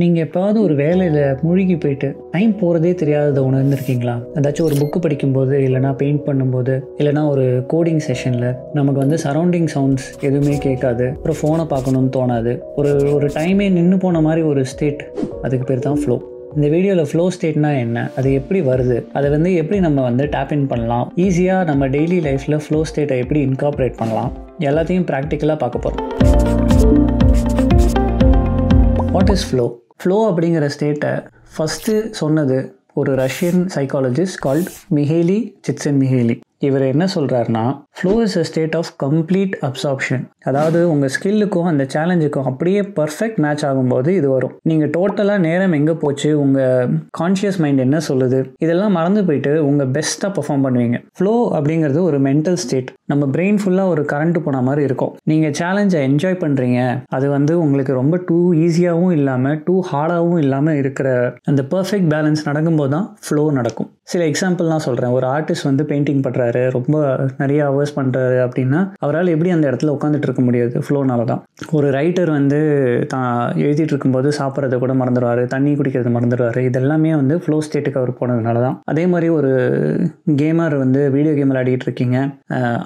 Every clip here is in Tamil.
நீங்கள் எப்போவாவது ஒரு வேலையில் மூழ்கி போயிட்டு டைம் போகிறதே தெரியாததை உணர்ந்துருக்கீங்களா? ஏதாச்சும் ஒரு புக்கு படிக்கும்போது, இல்லைனா பெயிண்ட் பண்ணும்போது, இல்லைனா ஒரு கோடிங் செஷனில் நமக்கு வந்து சரௌண்டிங் சவுண்ட்ஸ் எதுவுமே கேட்காது, அப்புறம் ஃபோனை பார்க்கணுன்னு தோணாது, ஒரு டைமே நின்று போன மாதிரி ஒரு ஸ்டேட், அதுக்கு பேர் தான் ஃப்ளோ. இந்த வீடியோவில் ஃப்ளோ ஸ்டேட்னா என்ன, அது எப்படி வருது, அதை வந்து எப்படி நம்ம வந்து டேப் இன் பண்ணலாம், ஈஸியாக நம்ம டெய்லி லைஃப்பில் ஃப்ளோ ஸ்டேட்டை எப்படி இன்கார்பரேட் பண்ணலாம், எல்லாத்தையும் ப்ராக்டிக்கலாக பார்க்க போகிறோம். What is flow? ஃப்ளோ அப்படிங்கிற ஸ்டேட்டை ஃபஸ்ட்டு சொன்னது ஒரு Russian psychologist called Mihaly Csikszentmihalyi. இவர் என்ன சொல்கிறாருன்னா, flow is a state of complete absorption. அதாவது உங்கள் ஸ்கில்லுக்கும் அந்த சேலஞ்சுக்கும் அப்படியே பர்ஃபெக்ட் மேட்ச் ஆகும்போது இது வரும். நீங்கள் டோட்டலாக நேரம் எங்கே போச்சு, உங்கள் கான்ஷியஸ் மைண்ட் என்ன சொல்லுது, இதெல்லாம் மறந்து போயிட்டு உங்கள் பெஸ்ட்டாக பெர்ஃபார்ம் பண்ணுவீங்க. ஃப்ளோ அப்படிங்கிறது ஒரு மென்டல் ஸ்டேட். நம்ம பிரெயின் ஃபுல்லாக ஒரு கரண்ட் போன மாதிரி இருக்கும். நீங்கள் சேலஞ்சை என்ஜாய் பண்ணுறீங்க, அது வந்து உங்களுக்கு ரொம்ப டூ ஈஸியாகவும் இல்லாமல் டூ ஹார்டாகவும் இல்லாமல் இருக்கிற அந்த பர்ஃபெக்ட் பேலன்ஸ் நடக்கும்போது தான் ஃப்ளோ நடக்கும். சில எக்ஸாம்பிள்லாம் சொல்கிறேன். ஒரு ஆர்டிஸ்ட் வந்து பெயிண்டிங் பண்ணுறாரு, ரொம்ப நிறைய ஹவர்ஸ் பண்ணுறாரு அப்படின்னா அவரால் எப்படி அந்த இடத்துல உட்காந்துட்டு இருக்க முடியாது? ஃப்ளோனால தான். ஒரு ரைட்டர் வந்து தான் எழுதிட்டு இருக்கும்போது சாப்பிட்றத கூட மறந்துடுவார், தண்ணி குடிக்கிறது மறந்துடுவார். இதெல்லாமே வந்து ஃப்ளோ ஸ்டேட்டுக்கு அவர் போனதுனால தான். அதே மாதிரி ஒரு கேமர் வந்து வீடியோ கேம் விளையாடிட்டு இருக்கீங்க,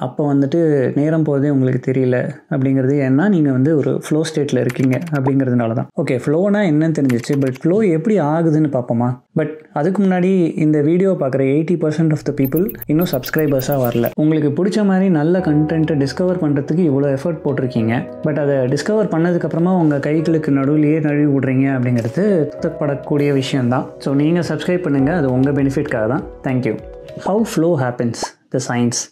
அப்போ வந்துட்டு நேரம் போகிறதே உங்களுக்கு தெரியல அப்படிங்கிறது ஏன்னா நீங்கள் வந்து ஒரு ஃப்ளோ ஸ்டேட்டில் இருக்கீங்க அப்படிங்கிறதுனால தான். ஓகே, ஃப்ளோனா என்னன்னு தெரிஞ்சிச்சு, பட் ஃப்ளோ எப்படி ஆகுதுன்னு பார்ப்போமா? பட் அதுக்கு முன்னாடி இந்த வீடியோ பார்க்குற 80% ஆஃப் த பீப்புள் இன்னும் சப்ஸ்கிரைபர்ஸாக வரல. உங்களுக்கு பிடிச்ச மாதிரி நல்ல கண்டென்ட்டை டிஸ்கவர் பண்ணுறதுக்கு இவ்வளோ எஃபர்ட் போட்டிருக்கீங்க, பட் அதை டிஸ்கவர் பண்ணதுக்கப்புறமா உங்கள் கைகளுக்கு நடுவிலேயே நழுவி விடுறீங்க அப்படிங்கிறது துக்கப்படக்கூடிய விஷயம்தான். ஸோ நீங்கள் சப்ஸ்கிரைப் பண்ணுங்கள், அது உங்கள் பெனிஃபிட்காக தான். Thank you. How flow happens, the science.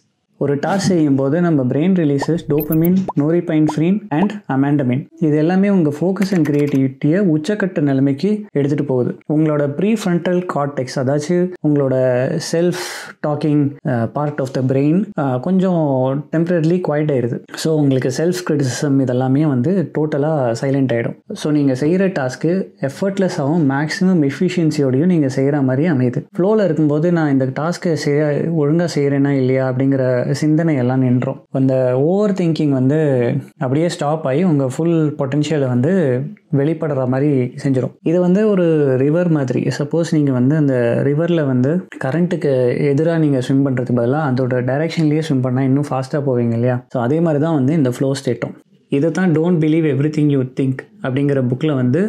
ஒரு டாஸ்க் செய்யும்போது நம்ம பிரெயின் ரிலீசஸ் டோபமின், நோரிபைன்ஃப்ரின் அண்ட் அமாண்டமின். இது எல்லாமே உங்கள் ஃபோக்கஸ் அண்ட் கிரியேட்டிவிட்டியை உச்சக்கட்ட நிலைமைக்கு எடுத்துகிட்டு போகுது. உங்களோட ப்ரீஃப்ரண்டல் கார்டெக்ஸ், அதாச்சும் உங்களோட self talking part of the brain கொஞ்சம் டெம்பரரிலி குவைட் ஆயிடுது. ஸோ உங்களுக்கு செல்ஃப் கிரிட்டிசிசம் இதெல்லாமே வந்து டோட்டலாக சைலண்ட் ஆகிடும். ஸோ நீங்கள் செய்கிற டாஸ்க்கு எஃபர்ட்லெஸ்ஸாகவும் மேக்ஸிமம் எஃபிஷியன்சியோடையும் நீங்கள் செய்கிற மாதிரி அமையுது. ஃப்ளோவில் இருக்கும்போது நான் இந்த டாஸ்க்கை ஒழுங்காக செய்கிறேன்னா இல்லையா அப்படிங்கிற சிந்தனை எல்லாம் நின்றோம். அந்த ஓவர் திங்கிங் வந்து அப்படியே ஸ்டாப் ஆகி உங்கள் ஃபுல் பொட்டென்ஷியலை வந்து வெளிப்படுற மாதிரி செஞ்சிடும். இது வந்து ஒரு ரிவர் மாதிரி. சப்போஸ் நீங்கள் வந்து அந்த ரிவரில் வந்து கரண்ட்டுக்கு எதிராக நீங்கள் ஸ்விம் பண்ணுறதுக்கு பதிலாக அதோட டைரெக்ஷன்லேயே ஸ்விம் பண்ணால் இன்னும் ஃபாஸ்ட்டாக போவீங்க இல்லையா? ஸோ அதே மாதிரி தான் வந்து இந்த ஃப்ளோ ஸ்டேட்டும். இதை தான் don't believe every thing you think அப்படிங்கிற புக்கில் வந்து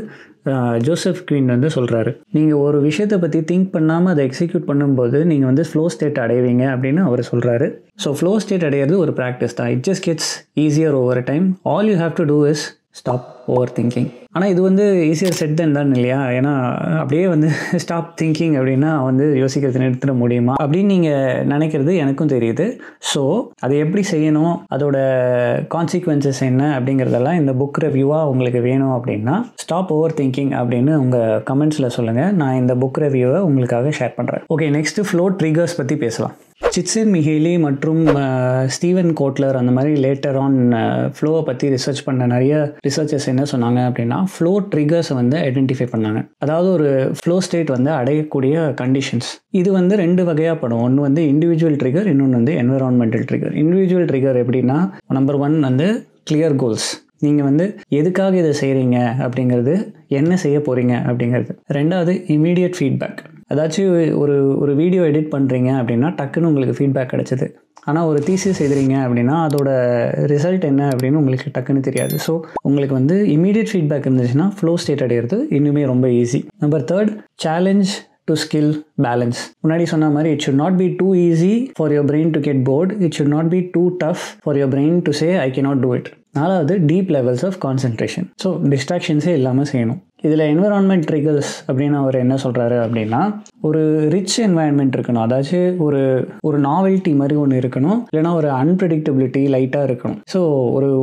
ஜோசப் குயின் வந்து சொல்கிறாரு. நீங்கள் ஒரு விஷயத்தை பற்றி திங்க் பண்ணாமல் அதை எக்ஸிக்யூட் பண்ணும்போது நீங்கள் வந்து ஃப்ளோ ஸ்டேட் அடைவீங்க அப்படின்னு அவர் சொல்கிறாரு. ஸோ ஃப்ளோ ஸ்டேட் அடையிறது ஒரு ப்ராக்டிஸ் தான். It just gets easier over time. All you have to do is stop overthinking. ஆனால் இது வந்து ஈஸியர் செட் தென் தான் இல்லையா? ஏன்னா அப்படியே வந்து ஸ்டாப் திங்கிங் அப்படின்னா வந்து யோசிக்கிறது நிறுத்திட முடியுமா அப்படின்னு நீங்கள் நினைக்கிறது எனக்கும் தெரியுது. ஸோ அதை எப்படி செய்யணும், அதோட கான்சிக்வன்சஸ் என்ன அப்படிங்கிறதெல்லாம் இந்த புக் ரிவ்யூவாக உங்களுக்கு வேணும் அப்படின்னா ஸ்டாப் ஓவர் திங்கிங் அப்படின்னு உங்கள் கமெண்ட்ஸில் சொல்லுங்கள். நான் இந்த புக் ரிவ்யூவை உங்களுக்காக ஷேர் பண்ணுறேன். ஓகே, நெக்ஸ்ட்டு ஃப்ளோ ட்ரிகர்ஸ் பற்றி பேசலாம். சிக்சின்மிஹேலி மற்றும் ஸ்டீவன் கோட்லர் அந்த மாதிரி லேட்டர் ஆன் ஃப்ளோவை பற்றி ரிசர்ச் பண்ண நிறைய ரிசர்ச்சர்ஸ் என்ன சொன்னாங்க அப்படின்னா, ஃப்ளோ ட்ரிகர்ஸை வந்து ஐடென்டிஃபை பண்ணாங்க. அதாவது ஒரு ஃப்ளோ ஸ்டேட் வந்து அடையக்கூடிய கண்டிஷன்ஸ் இது வந்து ரெண்டு வகையாக படும். ஒன்று வந்து இண்டிவிஜுவல் ட்ரிகர், இன்னொன்று வந்து என்விரான்மெண்டல் ட்ரிகர். இண்டிவிஜுவல் ட்ரிகர் எப்படின்னா, நம்பர் 1 வந்து கிளியர் கோல்ஸ். நீங்கள் வந்து எதுக்காக இதை செய்கிறீங்க அப்படிங்கிறது, என்ன செய்ய போகிறீங்க அப்படிங்கிறது. ரெண்டாவது இமீடியட் ஃபீட்பேக். அதாச்சும் ஒரு வீடியோ எடிட் பண்ணுறீங்க அப்படின்னா டக்குன்னு உங்களுக்கு ஃபீட்பேக் கிடச்சிது. ஆனால் ஒரு தீசிஸ் எழுதுறீங்க அப்படின்னா அதோட ரிசல்ட் என்ன அப்படின்னு உங்களுக்கு டக்குன்னு தெரியாது. ஸோ உங்களுக்கு வந்து இமீடியட் ஃபீட்பேக் இருந்துச்சுன்னா ஃப்ளோ ஸ்டேட் அடையிறது இன்னுமே ரொம்ப easy. Number 3, challenge to skill balance. முன்னாடி சொன்ன மாதிரி it should not be too easy for your brain to get bored. It should not be too tough for your brain to say I cannot do it. 4வது deep levels of concentration. So டிஸ்ட்ராக்ஷன்ஸே இல்லாமல் செய்யணும். இதில் என்விரான்மெண்ட் ட்ரிகர்ஸ் அப்படின்னு அவர் என்ன சொல்கிறாரு அப்படின்னா, ஒரு ரிச் என்வாயன்மெண்ட் இருக்கணும். அதாச்சும் ஒரு நாவல்ட்டி மாதிரி ஒன்று இருக்கணும், இல்லைனா ஒரு அன்பிரடிக்டபிலிட்டி லைட்டாக இருக்கணும். ஸோ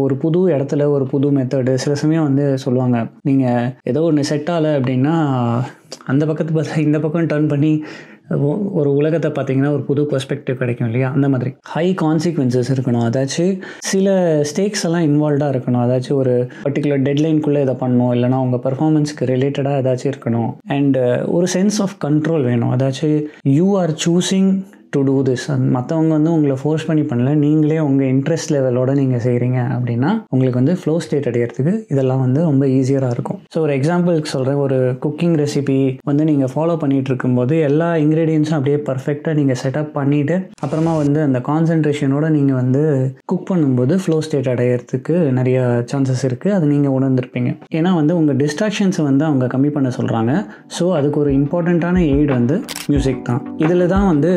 ஒரு புது இடத்துல ஒரு புது மெத்தடு. சில சமயம் வந்து சொல்லுவாங்க, நீங்கள் ஏதோ ஒன்று செட் ஆகலை அப்படின்னா அந்த பக்கத்து பார்த்தா இந்த பக்கம் டர்ன் பண்ணி ஒரு உலகத்தை பார்த்தீங்கன்னா ஒரு புது பெர்ஸ்பெக்டிவ் கிடைக்கும் இல்லையா? அந்த மாதிரி ஹை கான்சிக்வன்சஸ் இருக்கணும். அதாச்சும் சில ஸ்டேக்ஸ் எல்லாம் இன்வால்வ்டாக இருக்கணும். அதாச்சும் ஒரு பர்டிகுலர் டெட்லைனுக்குள்ளே இதை பண்ணணும், இல்லைனா உங்கள் பெர்ஃபார்மன்ஸ்க்கு ரிலேட்டடாக ஏதாச்சும் இருக்கணும். அண்ட் ஒரு சென்ஸ் ஆஃப் கண்ட்ரோல் வேணும். அதாச்சும் you are choosing to do this. மற்றவங்க வந்து உங்களை ஃபோர்ஸ் பண்ணி பண்ணல, நீங்களே உங்கள் இன்ட்ரெஸ்ட் லெவலோடு நீங்கள் செய்கிறீங்க அப்படின்னா உங்களுக்கு வந்து ஃப்ளோ ஸ்டேட் அடையிறதுக்கு இதெல்லாம் வந்து ரொம்ப ஈஸியராக இருக்கும். ஸோ ஒரு எக்ஸாம்பிளுக்கு சொல்கிறேன், ஒரு குக்கிங் ரெசிபி வந்து நீங்கள் ஃபாலோ பண்ணிகிட்டு இருக்கும்போது எல்லா இன்க்ரீடியன்ஸும் அப்படியே பர்ஃபெக்டாக நீங்கள் செட்டப் பண்ணிவிட்டு அப்புறமா வந்து அந்த கான்சன்ட்ரேஷனோட நீங்கள் வந்து குக் பண்ணும்போது ஃப்ளோ ஸ்டேட் அடையிறதுக்கு நிறைய சான்சஸ் இருக்குது. அது நீங்கள் உணர்ந்திருப்பீங்க. ஏன்னா வந்து உங்கள் டிஸ்ட்ராக்ஷன்ஸை வந்து அவங்க கம்மி பண்ண சொல்கிறாங்க. ஸோ அதுக்கு ஒரு இம்பார்ட்டண்ட்டான எய்ட் வந்து மியூசிக் தான். இதில் தான் வந்து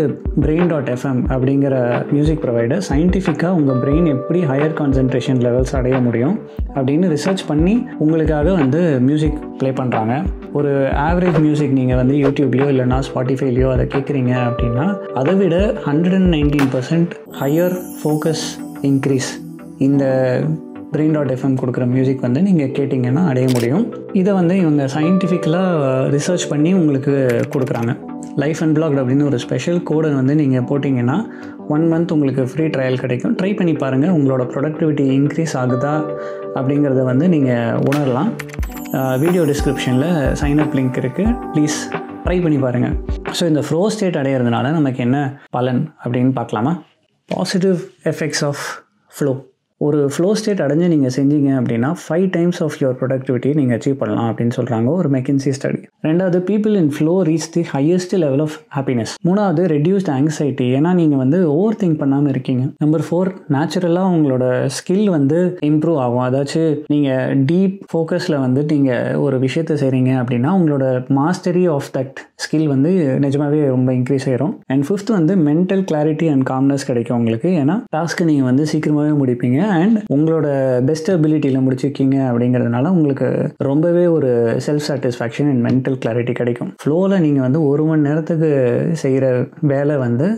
brain.fm அப்படிங்கிற மியூசிக் ப்ரொவைடர் சயின்டிஃபிக்காக உங்கள் பிரெயின் எப்படி ஹையர் கான்சன்ட்ரேஷன் லெவல்ஸ் அடைய முடியும் அப்படின்னு ரிசர்ச் பண்ணி உங்களுக்காக வந்து மியூசிக் ப்ளே பண்ணுறாங்க. ஒரு ஆவரேஜ் மியூசிக் நீங்கள் வந்து யூடியூப்லையோ இல்லைனா ஸ்பாட்டிஃபைலையோ அதை கேட்குறீங்க அப்படின்னா அதை விட 119% ஹையர் ஃபோக்கஸ் இன்க்ரீஸ் இந்த brain.fm கொடுக்குற மியூசிக் வந்து நீங்கள் கேட்டிங்கன்னா அடைய முடியும். இதை வந்து இவங்க சயின்டிஃபிக்கலாக ரிசர்ச் பண்ணி உங்களுக்கு கொடுக்குறாங்க. லைஃப் அன்பிளாக்ட் அப்படின்னு ஒரு ஸ்பெஷல் கோடை வந்து நீங்கள் போட்டிங்கன்னா 1 month உங்களுக்கு ஃப்ரீ ட்ரையல் கிடைக்கும். ட்ரை பண்ணி பாருங்கள். உங்களோட ப்ரொடக்டிவிட்டி இன்க்ரீஸ் ஆகுதா அப்படிங்கிறத வந்து நீங்கள் உணரலாம். வீடியோ டிஸ்கிரிப்ஷனில் சைன்அப் லிங்க் இருக்குது, ப்ளீஸ் ட்ரை பண்ணி பாருங்கள். ஸோ இந்த ஃப்ளோ ஸ்டேட் அடையிறதுனால நமக்கு என்ன பலன் அப்படின்னு பார்க்கலாமா? Positive effects of flow. ஒரு ஃப்ளோ ஸ்டேட் அடைஞ்சு நீங்கள் செஞ்சீங்க அப்படின்னா 5 times ஆஃப் யுவர் ப்ரொடக்டிவிட்டி நீங்கள் அச்சீவ் பண்ணலாம் அப்படின்னு சொல்கிறாங்க ஒரு மெக்கின்சி ஸ்டடி. 2வது, people in flow reach the highest level of happiness. 3வது, ரெடியூஸ்ட் ஆங்ஸைட்டி, ஏன்னா நீங்கள் வந்து ஓவர் திங்க் பண்ணாமல் இருக்கீங்க. நம்பர் 4, நேச்சுரலாக உங்களோட ஸ்கில் வந்து இம்ப்ரூவ் ஆகும். அதாச்சும் நீங்கள் டீப் ஃபோக்கஸில் வந்து நீங்கள் ஒரு விஷயத்தை செய்கிறீங்க அப்படின்னா உங்களோட மாஸ்டரி ஆஃப் தட் ஸ்கில் வந்து நிஜமாகவே ரொம்ப இன்க்ரீஸ் ஆயிரும். அண்ட் 5th வந்து மென்டல் கிளாரிட்டி அண்ட் காம்னஸ் கிடைக்கும் உங்களுக்கு. ஏன்னா டாஸ்க்கு நீங்கள் வந்து சீக்கிரமாகவே முடிப்பீங்க அண்ட் உங்களோட பெஸ்ட் அபிலிட்டியில் முடிச்சிருக்கீங்க அப்படிங்கிறதுனால உங்களுக்கு ரொம்பவே ஒரு self satisfaction and mental clarity கிடைக்கும். ஃப்ளோவில் நீங்கள் வந்து 1 மணி நேரத்துக்கு செய்கிற வேலை வந்து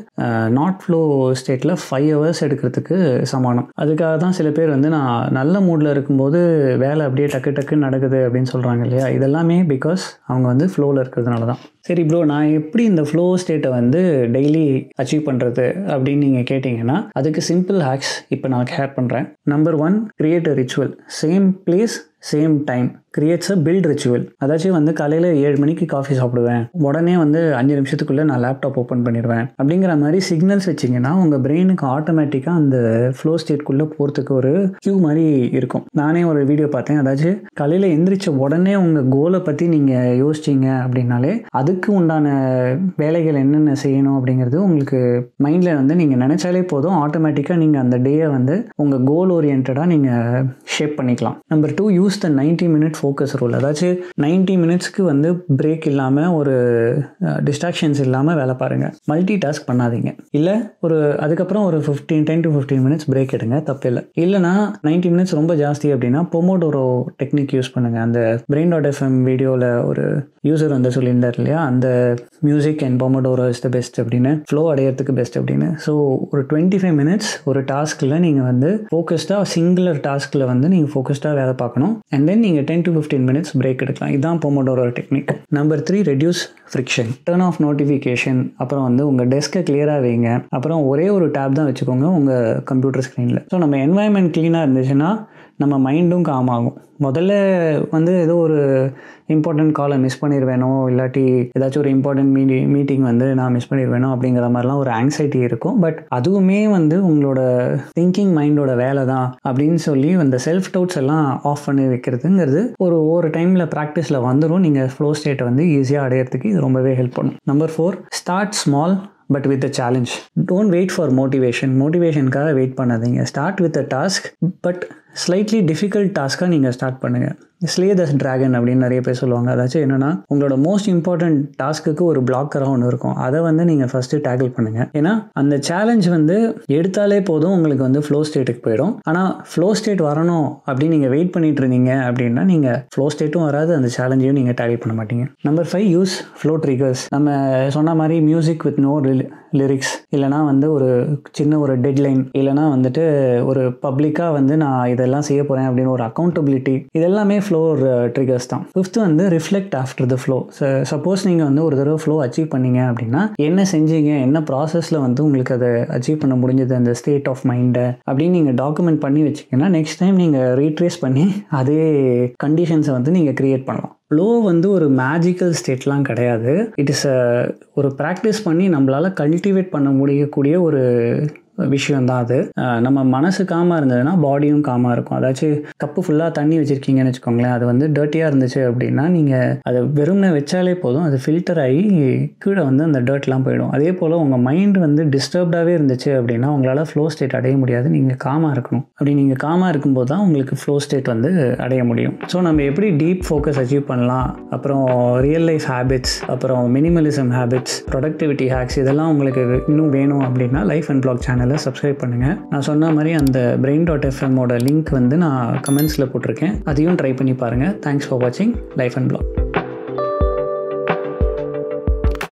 நாட் ஃப்ளோ ஸ்டேட்டில் 5 hours எடுக்கிறதுக்கு சமானம். அதுக்காக தான் சில பேர் வந்து நான் நல்ல மூடில் இருக்கும்போது வேலை அப்படியே டக்கு டக்குன்னு நடக்குது அப்படின்னு சொல்கிறாங்க இல்லையா? இதெல்லாமே பிகாஸ் அவங்க வந்து ஃப்ளோவில் இருக்கிறதுனால தான். சரி ப்ரோ, நான் எப்படி இந்த ஃப்ளோ ஸ்டேட்டை வந்து டெய்லி அச்சீவ் பண்ணுறது அப்படின்னு நீங்கள் கேட்டிங்கன்னா அதுக்கு சிம்பிள் ஹேக்ஸ் இப்போ நான் ஷேர் பண்ணுறேன். Number 1, create a ritual. Same place same time creates a build ritual. அதாச்சும் வந்து காலையில் 7 மணிக்கு காஃபி சாப்பிடுவேன், உடனே வந்து 5 நிமிஷத்துக்குள்ளே நான் லேப்டாப் ஓப்பன் பண்ணிடுவேன் அப்படிங்கிற மாதிரி சிக்னல்ஸ் வச்சிங்கன்னா உங்கள் பிரெயினுக்கு ஆட்டோமேட்டிக்காக அந்த ஃப்ளோ ஸ்டேட்குள்ளே போகிறதுக்கு ஒரு கியூ மாதிரி இருக்கும். நானே ஒரு வீடியோ பார்த்தேன். அதாச்சும் காலையில் எந்திரிச்ச உடனே உங்கள் கோலை பற்றி நீங்கள் யோசிச்சிங்க அப்படின்னாலே அதுக்கு உண்டான வேலைகள் என்னென்ன செய்யணும் அப்படிங்கிறது உங்களுக்கு மைண்டில் வந்து நீங்கள் நினச்சாலே போதும். ஆட்டோமேட்டிக்காக நீங்கள் அந்த டேயை வந்து உங்கள் கோல் ஓரியன்டாக நீங்கள் ஷேப் பண்ணிக்கலாம். Number 2, use the 90 minute focus rule. அதாச்சும் 90 minutesக்கு வந்து பிரேக் இல்லாமல் ஒரு டிஸ்ட்ராக்ஷன்ஸ் இல்லாமல் வேலை பாருங்கள். மல்டி டாஸ்க் பண்ணாதீங்க. இல்லை அதுக்கப்புறம் ஒரு 10 to 15 minutes பிரேக் எடுங்க, தப்பு இல்லை. இல்லைனா 90 minutes ரொம்ப ஜாஸ்தி அப்படின்னா பொமோடோரோ டெக்னிக் யூஸ் பண்ணுங்கள். அந்த brain.fm வீடியோவில் ஒரு யூசர் வந்து சொல்லியிருந்தார் இல்லையா, அந்த music and Pomodoro is the best அப்படின்னு, ஃப்ளோ அடையிறதுக்கு பெஸ்ட் அப்படின்னு. ஸோ ஒரு 25 minutes ஒரு டாஸ்கில் நீங்கள் வந்து ஃபோக்கஸ்டாக சிங்குலர் டாஸ்கில் வந்து நீங்கள் ஃபோக்கஸ்டாக வேலை பார்க்கணும். அண்ட் தென் நீங்கள் 10 to 15 minutes பிரேக் எடுக்கலாம். இதுதான் Pomodoro technique. Number 3, reduce friction. Turn of notification. அப்புறம் வந்து உங்கள் டெஸ்க்கை கிளியராக வைங்க. அப்புறம் ஒரே ஒரு டேப் தான் வச்சுக்கோங்க உங்கள் கம்ப்யூட்டர் ஸ்க்ரீனில். ஸோ நம்ம என்வாயன்மெண்ட் க்ளீனாக இருந்துச்சுன்னா நம்ம மைண்டும் காம் ஆகும். முதல்ல வந்து ஏதோ ஒரு இம்பார்ட்டன்ட் காலை மிஸ் பண்ணிடுவேனோ, இல்லாட்டி ஏதாச்சும் ஒரு இம்பார்ட்டன்ட் மீட்டிங் வந்து நான் மிஸ் பண்ணிடுவேனோ அப்படிங்கிற மாதிரிலாம் ஒரு ஆங்ஸைட்டி இருக்கும். பட் அதுவுமே வந்து உங்களோட திங்கிங் மைண்டோட வேலை தான் அப்படின்னு சொல்லி அந்த செல்ஃப் டவுட்ஸ் எல்லாம் ஆஃப் பண்ணி வைக்கிறதுங்கிறது ஒரு டைமில் ப்ராக்டிஸில் வந்துடும். நீங்கள் ஃப்ளோ ஸ்டேட்டை வந்து ஈஸியாக அடையிறதுக்கு இது ரொம்பவே ஹெல்ப் பண்ணும். Number 4, start small but with a challenge. Don't wait for மோட்டிவேஷனுக்காக வெயிட் பண்ணாதீங்க. Start with a task, but slightly difficult டாஸ்க்காக நீங்கள் ஸ்டார்ட் பண்ணுங்கள். ஸ்லே த டிராகன் அப்படின்னு நிறைய பேர் சொல்லுவாங்க. அதாச்சும் என்னென்னா உங்களோட மோஸ்ட் இம்பார்ட்டன்ட் டாஸ்க்குக்கு ஒரு பிளாக்கராக ஒன்று இருக்கும். அதை வந்து நீங்கள் ஃபஸ்ட்டு டேக்கிள் பண்ணுங்கள். ஏன்னா அந்த சேலஞ்ச் வந்து எடுத்தாலே போதும் உங்களுக்கு வந்து ஃப்ளோ ஸ்டேட்டுக்கு போயிடும். ஆனால் ஃப்ளோ ஸ்டேட் வரணும் அப்படின்னு நீங்கள் வெயிட் பண்ணிட்டு இருந்தீங்க அப்படின்னா நீங்கள் ஃப்ளோ ஸ்டேட்டும் வராது, அந்த சேலஞ்சையும் நீங்கள் டேக்கிள் பண்ண மாட்டீங்க. Number 5, use flow triggers. நம்ம சொன்ன மாதிரி மியூசிக் வித் நோ லிரிக்ஸ், இல்லைனா வந்து ஒரு சின்ன ஒரு டெட்லைன், இல்லைனா வந்துட்டு ஒரு பப்ளிக்காக வந்து நான் இதெல்லாம் செய்ய போகிறேன் அப்படின்னு ஒரு அக்கௌண்டபிலிட்டி, இதெல்லாமே ஃப்ளோ ட்ரிகர்ஸ் தான். 5th வந்து reflect after the flow. Suppose நீங்கள் வந்து ஒரு தடவை ஃப்ளோ அச்சீவ் பண்ணீங்க அப்படின்னா என்ன செஞ்சீங்க, என்ன ப்ராசஸில் வந்து உங்களுக்கு அதை அச்சீவ் பண்ண முடிஞ்சது, அந்த ஸ்டேட் ஆஃப் மைண்டை அப்படின்னு நீங்கள் டாக்குமெண்ட் பண்ணி வச்சிங்கன்னா நெக்ஸ்ட் டைம் நீங்கள் ரீட்ரேஸ் பண்ணி அதே கண்டிஷன்ஸை வந்து நீங்கள் க்ரியேட் பண்ணலாம். ஃப்ளோ வந்து ஒரு மேஜிக்கல் ஸ்டேட்லாம் கிடையாது. இட் இஸ் ஒரு ப்ராக்டிஸ் பண்ணி நம்மளால் கல்டிவேட் பண்ண முடியக்கூடிய ஒரு விஷயந்தான் அது. நம்ம மனசு காமாக இருந்ததுன்னா பாடியும் காமாக இருக்கும். அதாச்சும் கப்பு ஃபுல்லாக தண்ணி வச்சுருக்கீங்கன்னு வச்சுக்கோங்களேன், அது வந்து டர்ட்டியாக இருந்துச்சு அப்படின்னா நீங்கள் அதை வெறும்னே வச்சாலே போதும், அது ஃபில்டர் ஆகி கீழே வந்து அந்த டர்ட்லாம் போயிடும். அதே போல் உங்கள் மைண்ட் வந்து டிஸ்டர்ப்டாகவே இருந்துச்சு அப்படின்னா உங்களால் ஃப்ளோ ஸ்டேட் அடைய முடியாது. நீங்கள் காமாக இருக்கணும். அப்படி நீங்கள் காமாக இருக்கும்போது தான் உங்களுக்கு ஃப்ளோ ஸ்டேட் வந்து அடைய முடியும். ஸோ நம்ம எப்படி டீப் ஃபோக்கஸ் அச்சீவ் பண்ணலாம், அப்புறம் ரியல் லைஃப் ஹேபிட்ஸ், அப்புறம் மினிமலிசம் ஹேபிட்ஸ், ப்ரொடக்டிவிட்டி ஹேக்ஸ், இதெல்லாம் உங்களுக்கு இன்னும் வேணும் அப்படின்னா லைஃப் அண்ட் பிளாக் சேனலை சப்ஸ்கிரைப் பண்ணுங்கள். நான் சொன்ன மாதிரி அந்த brain.fm லிங்க் வந்து நான் கமெண்ட்ஸில் போட்டிருக்கேன். அதையும் ட்ரை பண்ணி பாருங்கள். தேங்க்ஸ் ஃபார் வாட்சிங் லைஃப் அண்ட் பிளாக்.